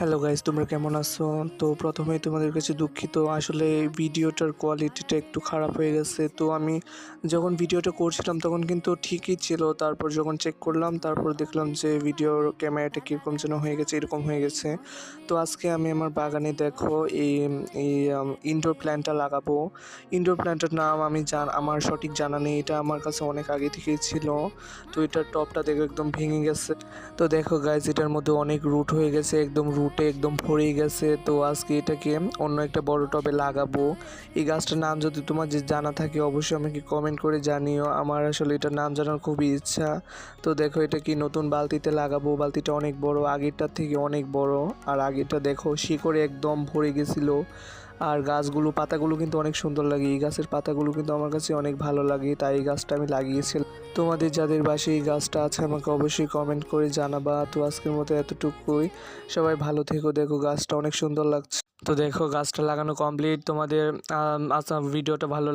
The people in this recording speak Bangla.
হ্যালো গাইস, তোমরা কেমন আছো? তো প্রথমেই তোমাদের কাছে দুঃখিত, আসলে ভিডিওটার কোয়ালিটিটা একটু খারাপ হয়ে গেছে। তো আমি যখন ভিডিওটা করছিলাম তখন কিন্তু ঠিকই ছিল, তারপর যখন চেক করলাম তারপর দেখলাম যে ভিডিওর ক্যামেরাটা কীরকম যেন হয়ে গেছে, এরকম হয়ে গেছে। তো আজকে আমি আমার বাগানে দেখো এই এই ইনডোর প্ল্যান্টটা লাগাবো। ইনডোর প্ল্যান্টের নাম আমার সঠিক জানা নেই, এটা আমার কাছে অনেক আগে থেকেই ছিল। তো এটার টপটা দেখো একদম ভেঙে গেছে। তো দেখো গাইজ, এটার মধ্যে অনেক রুট হয়ে গেছে, একদম রুটে একদম ভরে গেছে। তো আজকে এটাকে অন্য একটা বড় টবে লাগাবো। এই গাছটার নাম যদি তোমার যে জানা থাকে অবশ্যই আমাকে কমেন্ট করে জানিও, আমার আসলে এটার নাম জানার খুবই ইচ্ছা। তো দেখো এটা কি নতুন বালতিতে লাগাবো, বালতিটা অনেক বড়, আগেরটার থেকে অনেক বড়। আর আগেরটা দেখো শিকড়ে একদম ভরে গেছিল। আর গাছগুলো পাতাগুলো কিন্তু অনেক সুন্দর লাগে, এই গাছের পাতাগুলো কিন্তু আমার কাছে অনেক ভালো লাগে, তাই এই গাছটা আমি লাগিয়েছিলাম। তোমাদের যাদের বাসায় এই গাছটা আছে আমাকে অবশ্যই কমেন্ট করে জানাবা। তো আজকের মতো এতটুকুই, সবাই ভালো থেকো। দেখো গাছটা অনেক সুন্দর লাগছে। তো দেখো গাছটা লাগানো কমপ্লিট। তোমাদের ভিডিওটা ভালো